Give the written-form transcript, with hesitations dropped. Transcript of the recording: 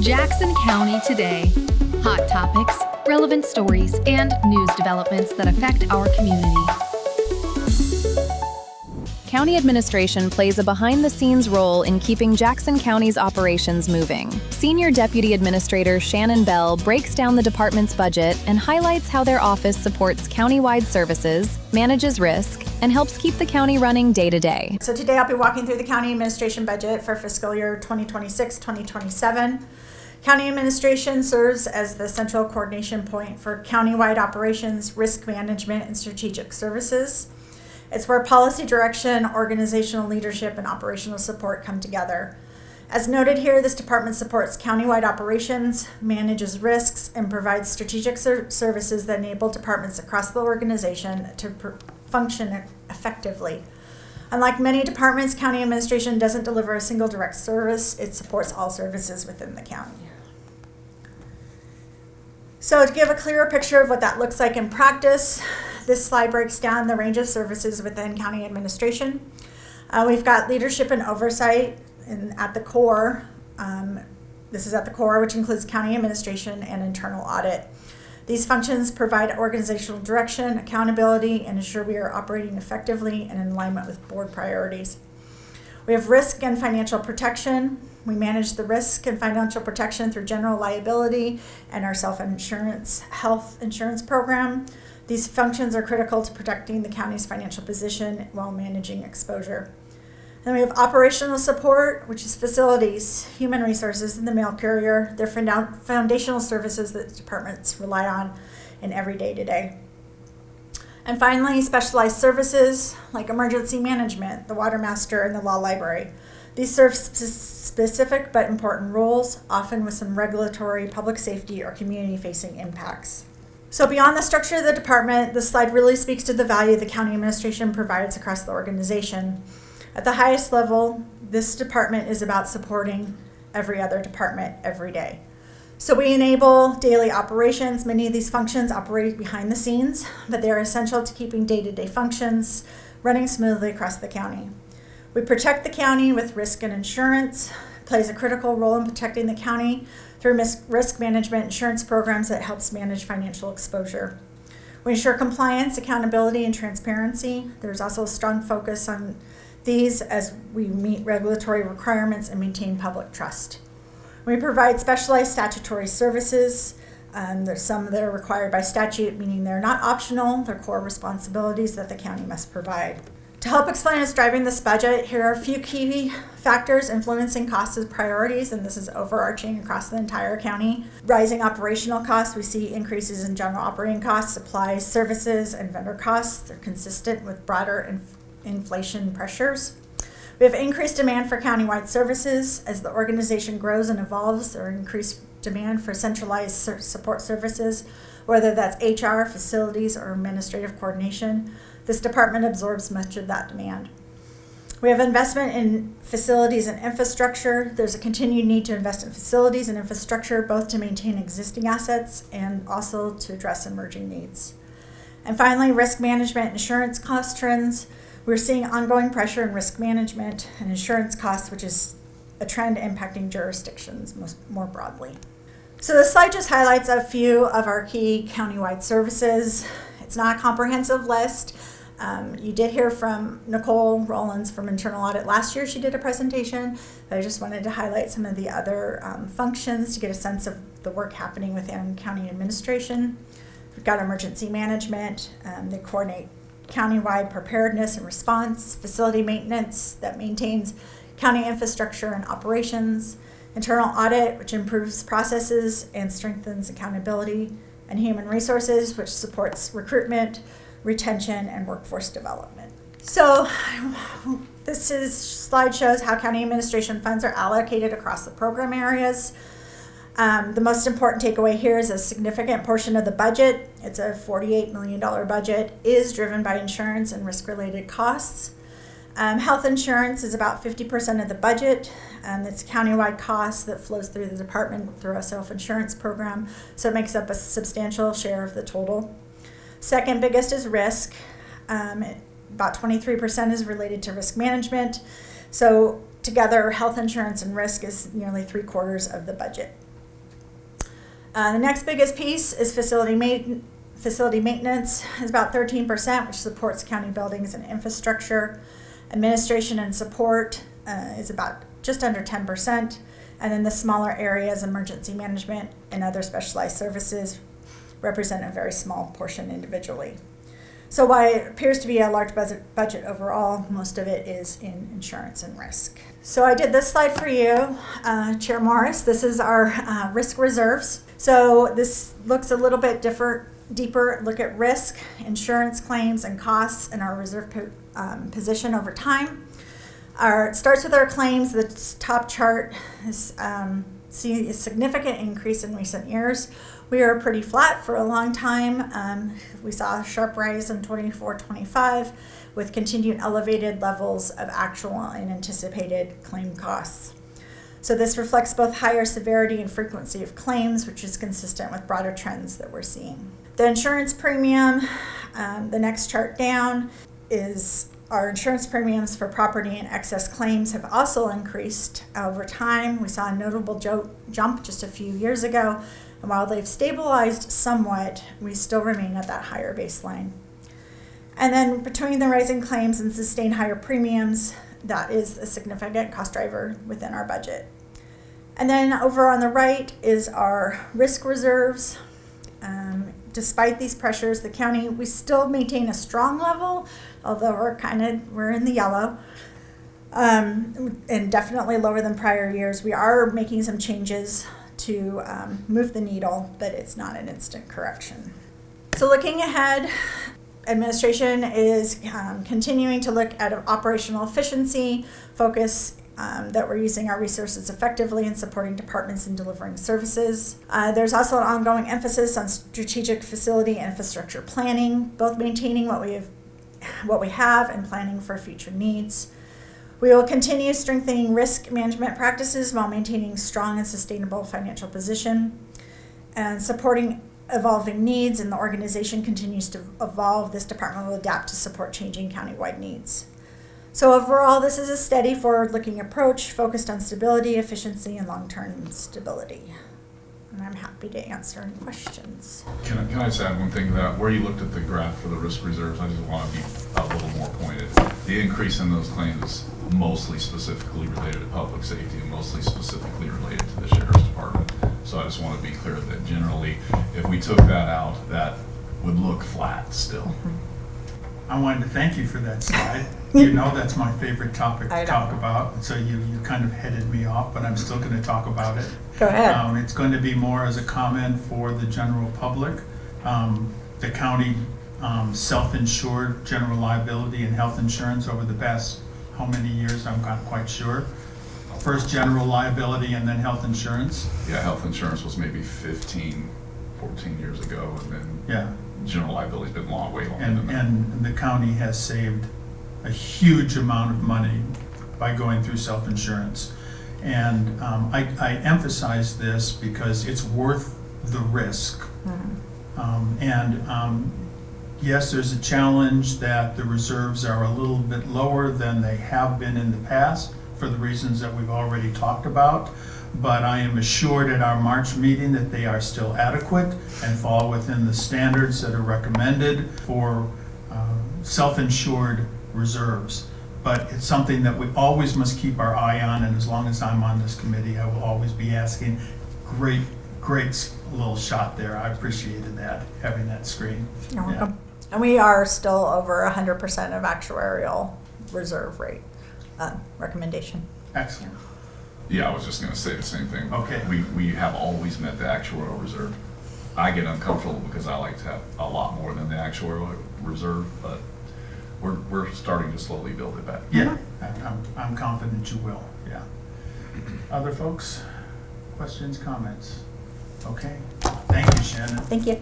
Jackson County Today. Hot topics, relevant stories, and news developments that affect our community. County administration plays a behind-the-scenes role in keeping Jackson County's operations moving. Senior Deputy Administrator Shannon breaks down the department's budget and highlights how their office supports countywide services, manages risk, and helps keep the county running day to day. So today I'll be walking through the county administration budget for fiscal year 2026-2027. County administration serves as the central coordination point for countywide operations, risk management, and strategic services. It's where policy direction, organizational leadership, and operational support come together. As noted here, this department supports countywide operations, manages risks, and provides strategic services that enable departments across the organization to function effectively. Unlike many departments, county administration doesn't deliver a single direct service. It supports all services within the county. So to give a clearer picture of what that looks like in practice, this slide breaks down the range of services within county administration. We've got leadership and oversight at the core. This is at the core, which includes county administration and internal audit. These functions provide organizational direction, accountability, and ensure we are operating effectively and in alignment with board priorities. We have risk and financial protection. We manage the risk and financial protection through general liability and our self-insurance health insurance program. These functions are critical to protecting the county's financial position while managing exposure. Then we have operational support, which is facilities, human resources, and the mail carrier. They're foundational services that departments rely on in every day-to-day. And finally, specialized services like emergency management, the water master, and the law library. These serve specific but important roles, often with some regulatory, public safety, or community-facing impacts. So beyond the structure of the department, this slide really speaks to the value the county administration provides across the organization. At the highest level, this department is about supporting every other department every day. So we enable daily operations. Many of these functions operate behind the scenes, but they're essential to keeping day-to-day functions running smoothly across the county. We protect the county with risk and insurance, plays a critical role in protecting the county through risk management insurance programs that helps manage financial exposure. We ensure compliance, accountability, and transparency. There's also a strong focus on these as we meet regulatory requirements and maintain public trust. We provide specialized statutory services. There's some that are required by statute, meaning they're not optional. They're core responsibilities that the county must provide. To help explain what's driving this budget, here are a few key factors influencing costs and priorities, and this is overarching across the entire county. Rising operational costs, we see increases in general operating costs, supplies, services, and vendor costs. They're consistent with broader inflation pressures. We have increased demand for countywide services. As the organization grows and evolves, there are increased demand for centralized support services, whether that's HR, facilities, or administrative coordination. This department absorbs much of that demand. We have investment in facilities and infrastructure. There's a continued need to invest in facilities and infrastructure, both to maintain existing assets and also to address emerging needs. And finally, risk management and insurance cost trends. We're seeing ongoing pressure in risk management and insurance costs, which is a trend impacting jurisdictions more broadly. So this slide just highlights a few of our key countywide services. It's not a comprehensive list. You did hear from Nicole Rollins from Internal Audit last year. She did a presentation, but I just wanted to highlight some of the other functions to get a sense of the work happening within county administration. We've got emergency management. They coordinate countywide preparedness and response, facility maintenance that maintains county infrastructure and operations, internal audit, which improves processes and strengthens accountability, and human resources, which supports recruitment, retention, and workforce development. So this slide shows how county administration funds are allocated across the program areas. The most important takeaway here is a significant portion of the budget, it's a $48 million budget, is driven by insurance and risk-related costs. Health insurance is about 50% of the budget. It's countywide costs that flows through the department through a self-insurance program, so it makes up a substantial share of the total. Second biggest is risk. About 23% is related to risk management. So together, health insurance and risk is nearly 3/4 of the budget. The next biggest piece is facility maintenance is about 13%, which supports county buildings and infrastructure. Administration and support is about just under 10%. And then the smaller areas, emergency management and other specialized services, represent a very small portion individually. So while it appears to be a large budget overall, most of it is in insurance and risk. So I did this slide for you, Chair Morris. This is our risk reserves. So this looks a little bit deeper look at risk, insurance claims, and costs in our reserve position over time. It starts with our claims. The top chart is see a significant increase in recent years. We are pretty flat for a long time. We saw a sharp rise in 24-25 with continued elevated levels of actual and anticipated claim costs. So this reflects both higher severity and frequency of claims, which is consistent with broader trends that we're seeing. The insurance premium, the next chart down, is our insurance premiums for property and excess claims have also increased over time. We saw a notable jump just a few years ago, and while they've stabilized somewhat, we still remain at that higher baseline. And then between the rising claims and sustained higher premiums, that is a significant cost driver within our budget. And then over on the right is our risk reserves. Despite these pressures, the county, we still maintain a strong level, although we're in the yellow, and definitely lower than prior years. We are making some changes to move the needle, but it's not an instant correction. So looking ahead, administration is continuing to look at operational efficiency, focus that we're using our resources effectively in supporting departments in delivering services. There's also an ongoing emphasis on strategic facility and infrastructure planning, both maintaining what we have and planning for future needs. We will continue strengthening risk management practices while maintaining strong and sustainable financial position and supporting evolving needs, and the organization continues to evolve. This department will adapt to support changing countywide needs. So overall, this is a steady, forward-looking approach focused on stability, efficiency, and long-term stability. And I'm happy to answer any questions. Can I just add one thing to that? Where you looked at the graph for the risk reserves, I just want to be a little more pointed. The increase in those claims is mostly specifically related to public safety and mostly specifically related to the sheriff's department. So I just want to be clear that generally, if we took that out, that would look flat still. Mm-hmm. I wanted to thank you for that slide. You know that's my favorite topic to talk about, so you kind of headed me off, but I'm still going to talk about it. Go ahead. It's going to be more as a comment for the general public. The county self-insured general liability and health insurance over the past how many years, I'm not quite sure. First general liability and then health insurance. Yeah, health insurance was maybe 15, 14 years ago, and then Yeah. general liability's been way longer than that. And the county has saved a huge amount of money by going through self-insurance. And I emphasize this because it's worth the risk. Yes, there's a challenge that the reserves are a little bit lower than they have been in the past for the reasons that we've already talked about. But I am assured at our March meeting that they are still adequate and fall within the standards that are recommended for self-insured reserves. But it's something that we always must keep our eye on, and as long as I'm on this committee, I will always be asking. Great little shot there. I appreciated that, having that screen. You're welcome. And we are still over 100% of actuarial reserve rate recommendation. Excellent. Yeah, I was just going to say the same thing. Okay. We have always met the actuarial reserve. I get uncomfortable because I like to have a lot more than the actuarial reserve, but we're starting to slowly build it back. Yeah, I'm confident you will, yeah. Other folks? Questions, comments? Okay. Thank you, Shannon. Thank you.